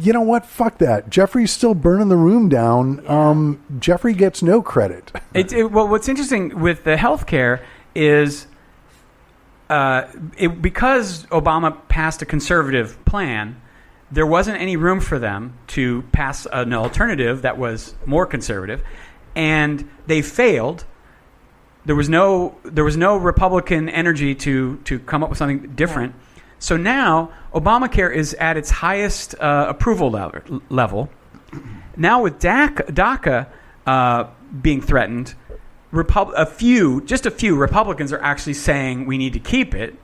you know what? Fuck that. Jeffrey's still burning the room down. Yeah. Jeffrey gets no credit. Well, what's interesting with the healthcare is because Obama passed a conservative plan, there wasn't any room for them to pass an alternative that was more conservative, and they failed. There was no Republican energy to come up with something different. Yeah. So now Obamacare is at its highest approval level. Now with DACA being threatened, a few Republicans are actually saying we need to keep it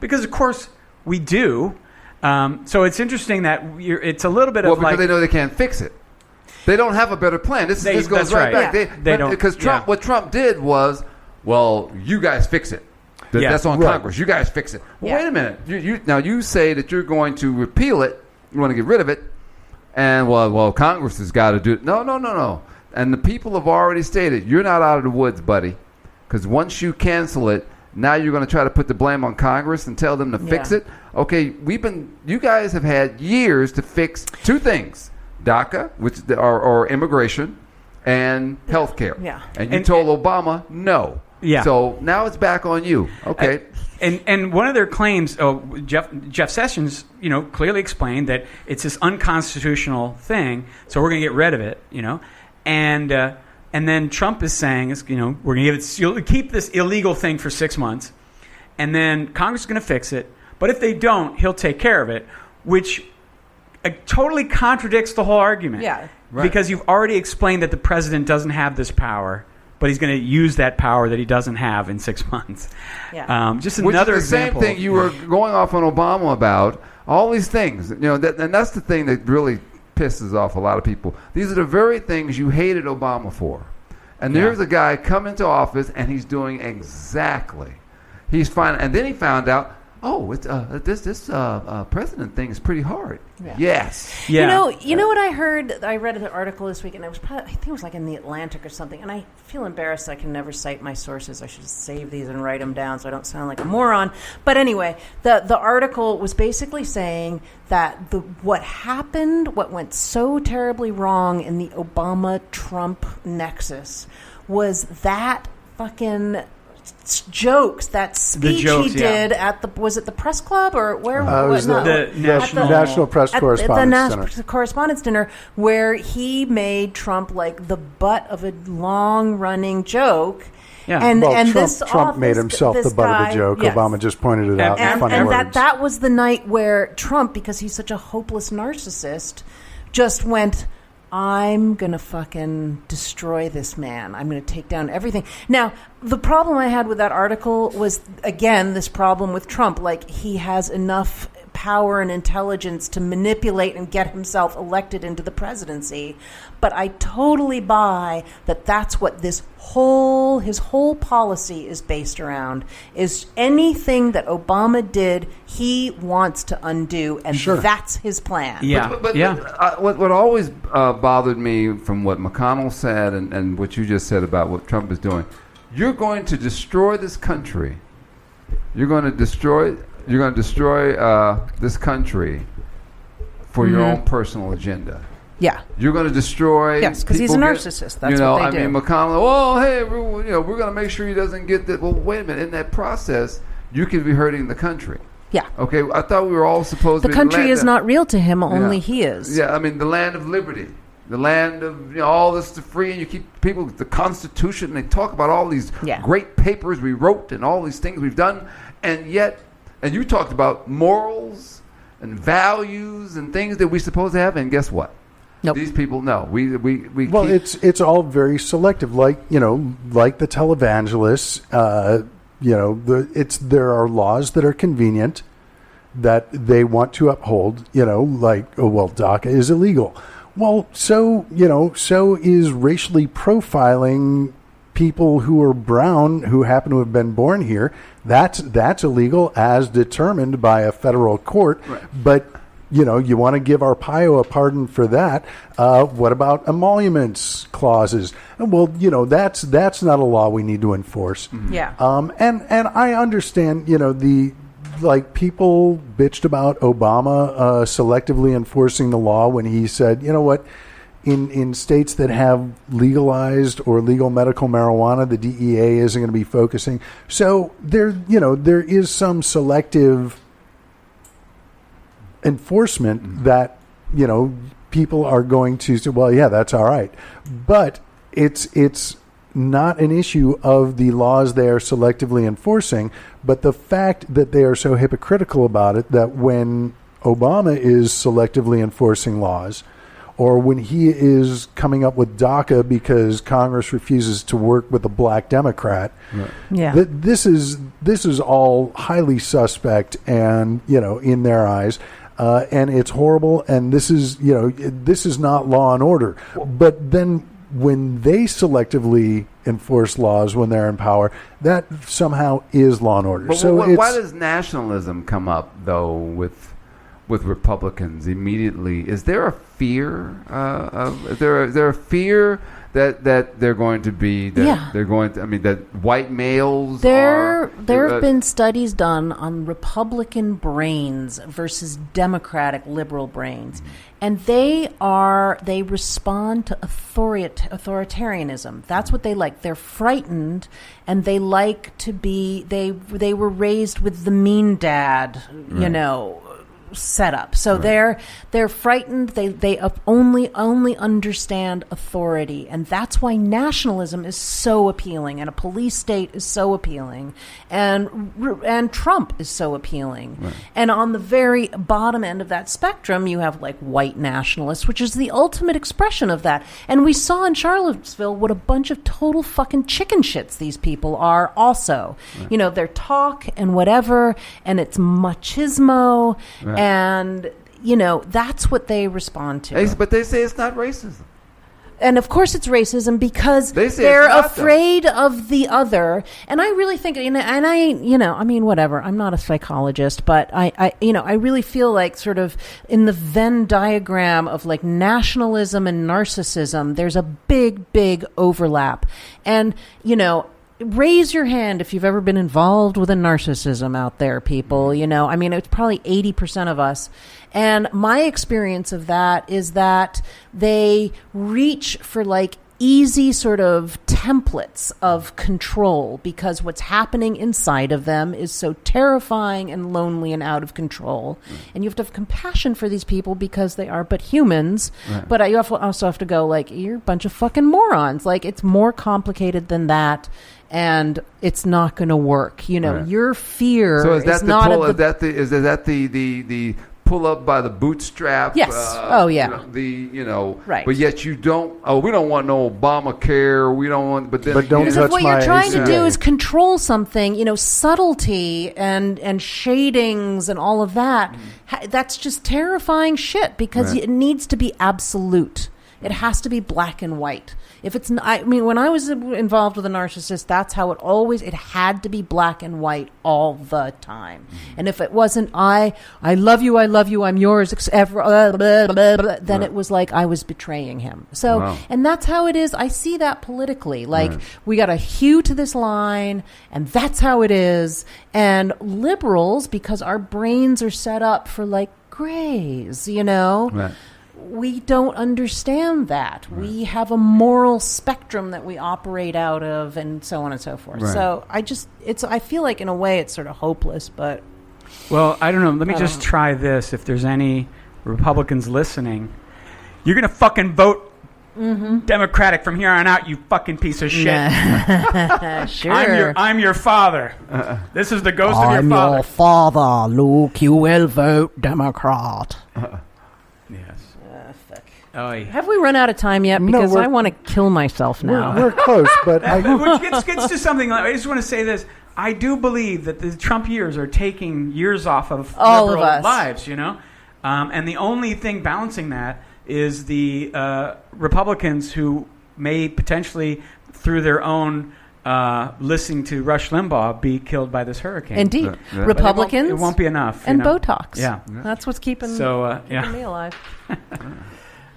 because, of course, we do. So it's interesting that it's a little bit of because they know they can't fix it. They don't have a better plan. This goes right back. Yeah. They don't, because what Trump did was, well, you guys fix it. That's on Congress. You guys fix it. Well, wait a minute. Now you say that you're going to repeal it. You want to get rid of it, and well, Congress has got to do it. No. And the people have already stated you're not out of the woods, buddy, because once you cancel it, now you're going to try to put the blame on Congress and tell them to fix it. Okay, you guys have had years to fix two things: DACA, which or immigration, and healthcare. Yeah. And you told Obama no. Yeah. So now it's back on you. Okay. And one of their claims, Jeff Sessions, clearly explained that it's this unconstitutional thing, so we're going to get rid of it, And then Trump is saying, we're going to keep this illegal thing for 6 months, and then Congress is going to fix it. But if they don't, he'll take care of it, which totally contradicts the whole argument. Yeah. Right. Because you've already explained that the president doesn't have this power, but he's going to use that power that he doesn't have in 6 months. Yeah. Just another example. Which is the same thing you were going off on Obama about. All these things, and that's the thing that really pisses off a lot of people. These are the very things you hated Obama for. And there's a guy come into office and he's doing exactly. He's fine, and then he found out, this president thing is pretty hard. Yeah. Yes. Yeah. You know what I heard? I read an article this week, and I think it was like in the Atlantic or something. And I feel embarrassed. I can never cite my sources. I should save these and write them down so I don't sound like a moron. But anyway, the article was basically saying that what went so terribly wrong in the Obama-Trump nexus was that fucking jokes, that speech he did at was it the press club or where? The National Press Correspondents' Dinner. The Correspondents' Dinner, where he made Trump like the butt of a long-running joke. Yeah. And Trump made himself the butt of the joke. Yes. Obama just pointed it out in funny words. That was the night where Trump, because he's such a hopeless narcissist, just went, I'm going to fucking destroy this man. I'm going to take down everything. Now, the problem I had with that article was, again, this problem with Trump. Like, he has enough power and intelligence to manipulate and get himself elected into the presidency. But I totally buy that that's what his whole policy is based around, is anything that Obama did, he wants to undo, and that's his plan. Yeah. What always bothered me from what McConnell said and what you just said about what Trump is doing, you're going to destroy this country. You're going to destroy this country for your own personal agenda. Yeah. You're going to destroy. Yes, because he's a narcissist. That's what they do. McConnell, hey, we're going to make sure he doesn't get that. Well, wait a minute. In that process, you could be hurting the country. Yeah. Okay, I thought we were all supposed to be. The country is not real to him, only he is. Yeah, I mean, the land of liberty. The land of all this to free, and you keep people with the Constitution, and they talk about all these great papers we wrote and all these things we've done, and yet, and you talked about morals and values and things that we're supposed to have, and guess what? Nope. These people, no. Well, it's all very selective, like the televangelists. There are laws that are convenient that they want to uphold. DACA is illegal. Well, so is racially profiling people who are brown who happen to have been born here. That's illegal as determined by a federal court. Right. But you want to give Arpaio a pardon for that. What about emoluments clauses? Well, that's not a law we need to enforce. Mm-hmm. Yeah. And I understand, like people bitched about Obama selectively enforcing the law when he said, you know what, in states that have legalized or legal medical marijuana, the DEA isn't going to be focusing. So there is some selective enforcement that, people are going to say, well, yeah, that's all right. But it's not an issue of the laws they are selectively enforcing, but the fact that they are so hypocritical about it, that when Obama is selectively enforcing laws, or when he is coming up with DACA because Congress refuses to work with a black Democrat, this is all highly suspect and, in their eyes. And it's horrible, and this is not law and order. But then when they selectively enforce laws when they're in power, that somehow is law and order. But so why does nationalism come up, though, with Republicans immediately? Is there a fear? Is there a fear that they're going to be they're going to? I mean, that white males. There have been studies done on Republican brains versus Democratic liberal brains, and they respond to authoritarianism. That's what they like. They're frightened, and they like to be. They were raised with the mean dad, setup. So they're frightened. They only understand authority, and that's why nationalism is so appealing, and a police state is so appealing, and Trump is so appealing. Right. And on the very bottom end of that spectrum, you have like white nationalists, which is the ultimate expression of that. And we saw in Charlottesville what a bunch of total fucking chicken shits these people are. Also, their talk and whatever, and it's machismo. Right. And, that's what they respond to. But they say it's not racism. And of course it's racism because they're afraid of the other. And I really think, whatever. I'm not a psychologist, but I really feel like sort of in the Venn diagram of like nationalism and narcissism, there's a big, big overlap. And, raise your hand if you've ever been involved with a narcissism out there, people. It's probably 80% of us. And my experience of that is that they reach for like easy sort of templates of control because what's happening inside of them is so terrifying and lonely and out of control. And you have to have compassion for these people because they are but humans. Right. But you also have to go like, you're a bunch of fucking morons. Like, it's more complicated than that. And it's not going to work. Your fear is not. Is that the pull up by the bootstrap? Yes. Right. But yet you don't. Oh, we don't want no Obamacare. We don't want. But don't touch what you're trying to do is control something. Subtlety and shadings and all of that. That's just terrifying shit because it needs to be absolute. It has to be black and white. If it's not, when I was involved with a narcissist, that's how it had to be black and white all the time. And if it wasn't, I love you, I'm yours, then it was like I was betraying him. So, and that's how it is. I see that politically. Like, we got to hew to this line, and that's how it is. And liberals, because our brains are set up for like grays, we don't understand that. Right. We have a moral spectrum that we operate out of, and so on and so forth. Right. So I feel like in a way it's sort of hopeless, but. Well, I don't know. Let me just try this. If there's any Republicans listening, you're going to fucking vote Democratic from here on out, you fucking piece of shit. Sure. I'm your father. This is the ghost of your father. I'm your father, Luke. You will vote Democrat. Yes. Have we run out of time yet? Because I want to kill myself now. We're close, but which gets to something. I just want to say this. I do believe that the Trump years are taking years off of all liberal of us lives, and the only thing balancing that is the Republicans who may potentially, through their own listening to Rush Limbaugh, be killed by this hurricane. Indeed. Republicans. It won't be enough. And Botox. Yeah. That's what's keeping me alive.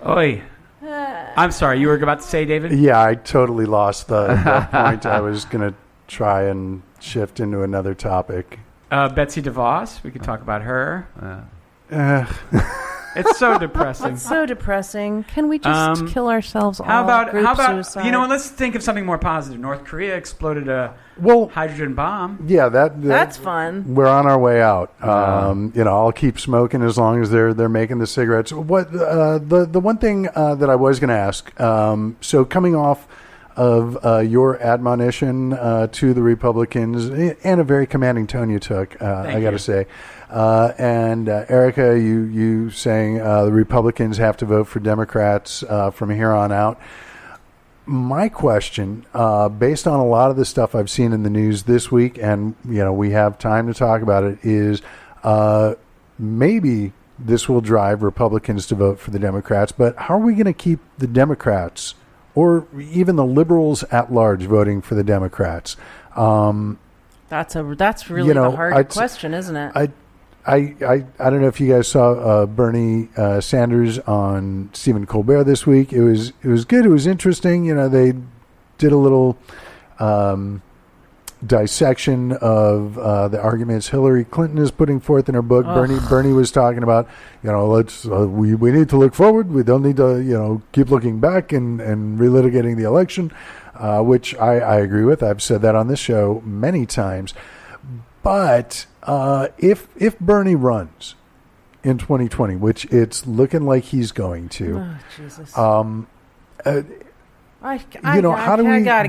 Oi. I'm sorry, you were about to say, David? Yeah, I totally lost the point. I was going to try and shift into another topic. Betsy DeVos. We could talk about her. It's so depressing. It's so depressing. Can we just kill ourselves all? How about suicide? You know what? Let's think of something more positive. North Korea exploded a hydrogen bomb. Yeah, that's fun. We're on our way out. I'll keep smoking as long as they're making the cigarettes. What the one thing that I was going to ask. So coming off of your admonition to the Republicans, and a very commanding tone you took, I got to say. And Erika, you saying the Republicans have to vote for Democrats from here on out. My question, based on a lot of the stuff I've seen in the news this week, and we have time to talk about it, is maybe this will drive Republicans to vote for the Democrats. But how are we going to keep the Democrats, or even the liberals at large, voting for the Democrats? That's really the hard question, isn't it? I don't know if you guys saw Bernie Sanders on Stephen Colbert this week. It was good. It was interesting. They did a little dissection of the arguments Hillary Clinton is putting forth in her book. Bernie was talking about, let's we need to look forward. We don't need to keep looking back and relitigating the election, which I agree with. I've said that on this show many times. But if Bernie runs in 2020, which it's looking like he's going to, Jesus. how do we do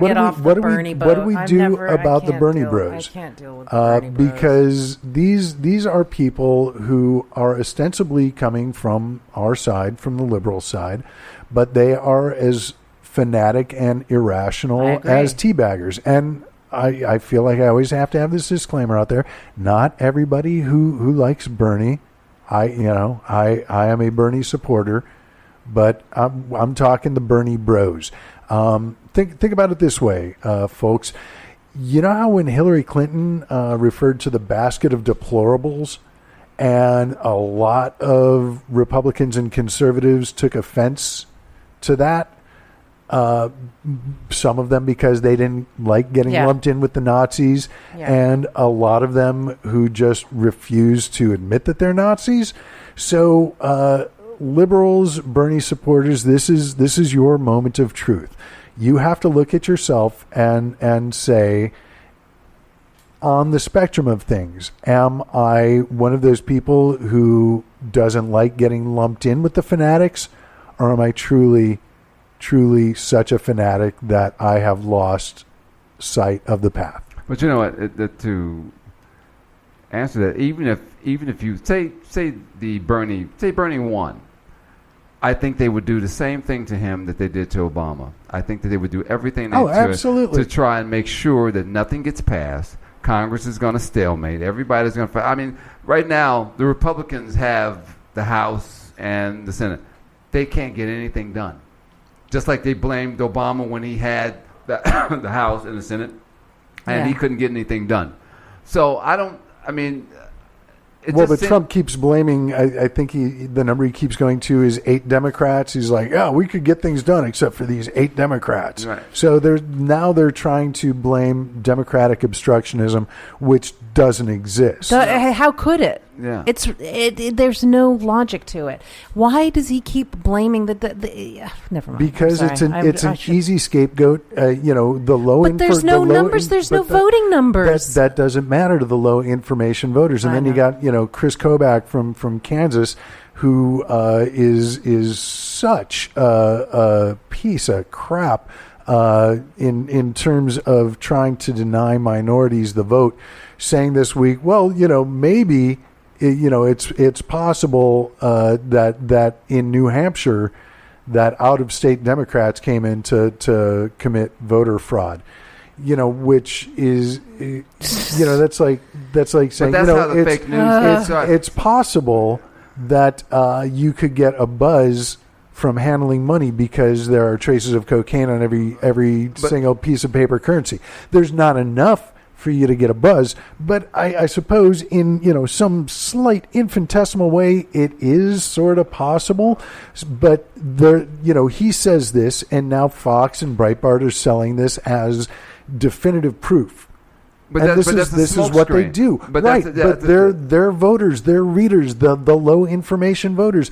about the Bernie Bros? I can't deal with the Bernie Bros. Because these are people who are ostensibly coming from our side, from the liberal side, but they are as fanatic and irrational as teabaggers. And I feel like I always have to have this disclaimer out there. Not everybody who likes Bernie. I am a Bernie supporter, but I'm talking the Bernie Bros. Think about it this way, folks. You know how when Hillary Clinton referred to the basket of deplorables, and a lot of Republicans and conservatives took offense to that? Some of them because they didn't like getting lumped in with the Nazis, and a lot of them who just refused to admit that they're Nazis. So liberals, Bernie supporters, this is your moment of truth. You have to look at yourself and say, on the spectrum of things, am I one of those people who doesn't like getting lumped in with the fanatics, or am I truly such a fanatic that I have lost sight of the path? But you know what? To answer that, even if you say Bernie won, I think they would do the same thing to him that they did to Obama. I think that they would do everything to try and make sure that nothing gets passed. Congress is going to stalemate. Everybody's going to. I mean, right now the Republicans have the House and the Senate. They can't get anything done. Just like they blamed Obama when he had the House and the Senate, and he couldn't get anything done. So but Trump keeps blaming. I think the number he keeps going to is 8 Democrats. He's like, we could get things done except for these 8 Democrats. Right. So they're trying to blame Democratic obstructionism, which doesn't exist. How could it? Yeah. There's no logic to it. Why does he keep blaming the never mind. Because it's an easy scapegoat. The low. But there's no numbers. There's no voting numbers. That doesn't matter to the low information voters. And then you got Chris Kobach from Kansas, who is such a piece of crap in terms of trying to deny minorities the vote, saying this week, maybe. It's possible that in New Hampshire, that out-of-state Democrats came in to commit voter fraud. Which is, that's like saying, how the fake news it's possible that you could get a buzz from handling money because there are traces of cocaine on every single piece of paper currency. There's not enough for you to get a buzz, but I suppose in some slight infinitesimal way it is sort of possible. But he says this, and now Fox and Breitbart are selling this as definitive proof And this is what they do. But their voters, their readers, the low information voters,